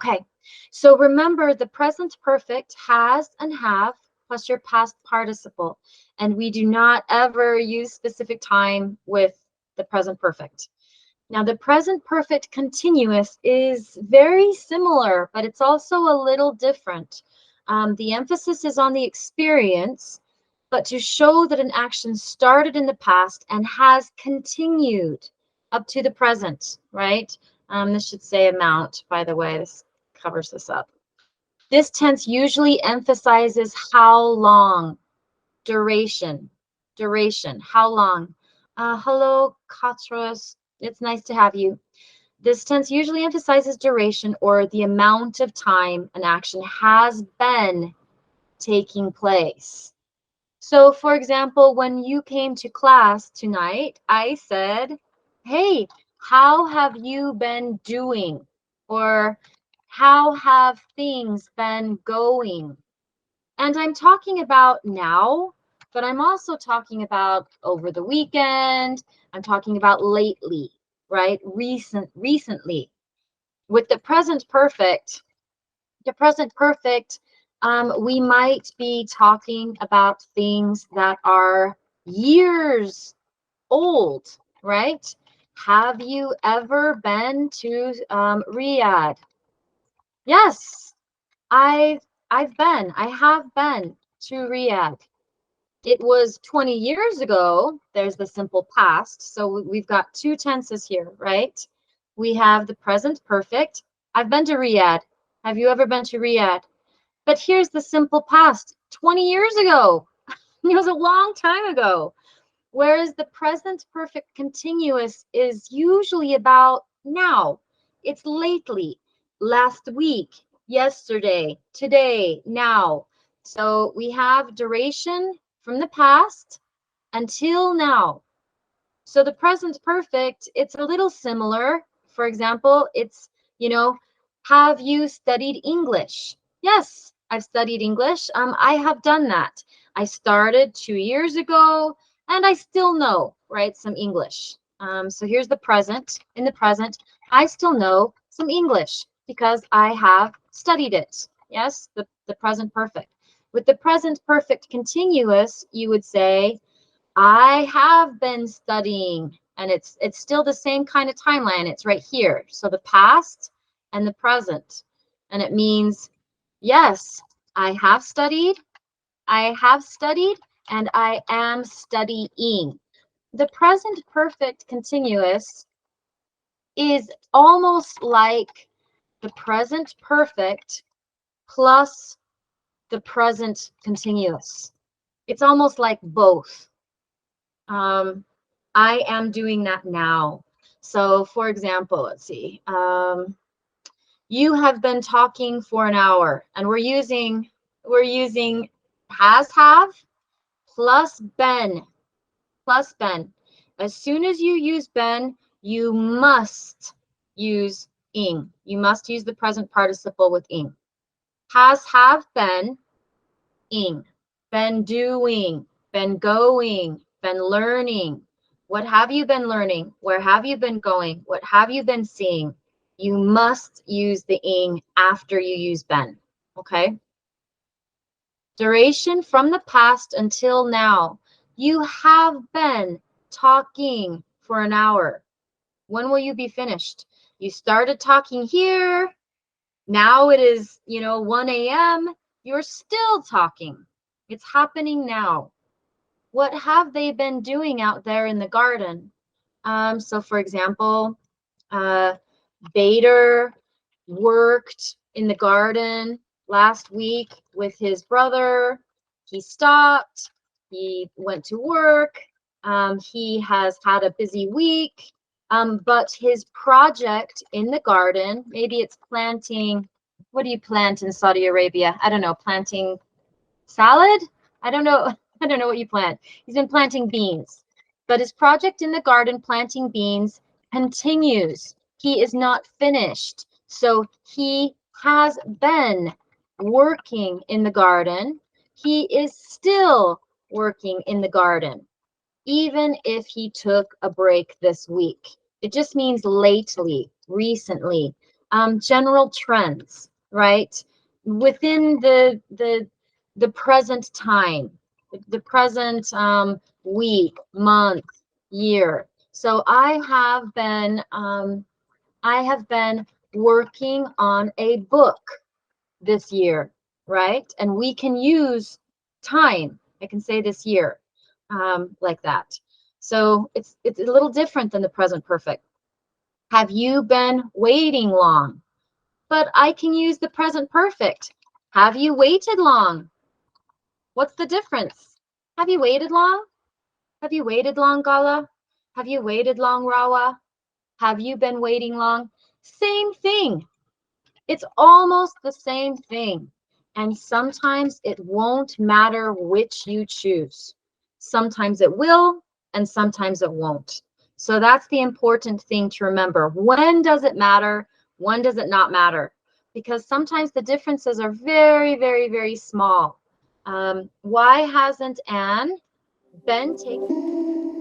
Okay, so remember the present perfect has and have plus your past participle. And we do not ever use specific time with the present perfect. Now, the present perfect continuous is very similar, but it's also a little different. The emphasis is on the experience, but to show that an action started in the past and has continued up to the present, right? This should say amount, by the way. This covers this up. This tense usually emphasizes how long, duration, how long. Hello, Katros. It's nice to have you. This tense usually emphasizes duration or the amount of time an action has been taking place. So, for example, when you came to class tonight, I said, hey, how have you been doing? Or how have things been going? And I'm talking about now, but I'm also talking about over the weekend. I'm talking about lately, right? Recently. With the present perfect, we might be talking about things that are years old, right? Have you ever been to Riyadh? Yes, I have been to Riyadh. It was 20 years ago. There's the simple past. So we've got two tenses here, right? We have the present perfect. I've been to Riyadh. Have you ever been to Riyadh? But here's the simple past. 20 years ago. It was a long time ago. Whereas the present perfect continuous is usually about now. It's lately, last week, yesterday, today, now. So we have duration from the past until now. So the present perfect, it's a little similar. For example, it's, have you studied English? Yes, I've studied English. I have done that. I started 2 years ago, and I still know, right, some English. So here's the present. In the present, I still know some English because I have studied it. Yes, the present perfect. With the present perfect continuous, you would say, I have been studying, and it's still the same kind of timeline. It's right here. So the past and the present. And it means, yes, I have studied, and I am studying. The present perfect continuous is almost like the present perfect plus the present continuous. It's almost like both. I am doing that now. So for example, let's see. You have been talking for an hour, and we're using has have plus been. As soon as you use been, you must use ing. You must use the present participle with ing. Has have been ing. Been doing, been going, been learning. What have you been learning? Where have you been going? What have you been seeing? You must use the ing after you use been, okay? Duration from the past until now. You have been talking for an hour. When will you be finished? You started talking here. Now it is, 1 a.m. You're still talking. It's happening now. What have they been doing out there in the garden? So for example, Bader worked in the garden last week with his brother. He stopped. He went to work. He has had a busy week. But his project in the garden, maybe it's planting, what do you plant in Saudi Arabia? I don't know, planting salad? I don't know. I don't know what you plant. He's been planting beans. But his project in the garden, planting beans, continues. He is not finished. So he has been working in the garden. He is still working in the garden, even if he took a break this week. It just means lately, recently. general trends, right? Within the present time, the present week, month, year. So I have been working on a book this year, right? And we can use time. I can say this year, like that. So it's a little different than the present perfect. Have you been waiting long? But I can use the present perfect. Have you waited long? What's the difference? Have you waited long? Have you waited long, Gala? Have you waited long, Rawa? Have you been waiting long? Same thing. It's almost the same thing. And sometimes it won't matter which you choose. Sometimes it will, and sometimes it won't. So that's the important thing to remember. When does it matter? When does it not matter? Because sometimes the differences are very, very, very small. Why hasn't Anne been taking...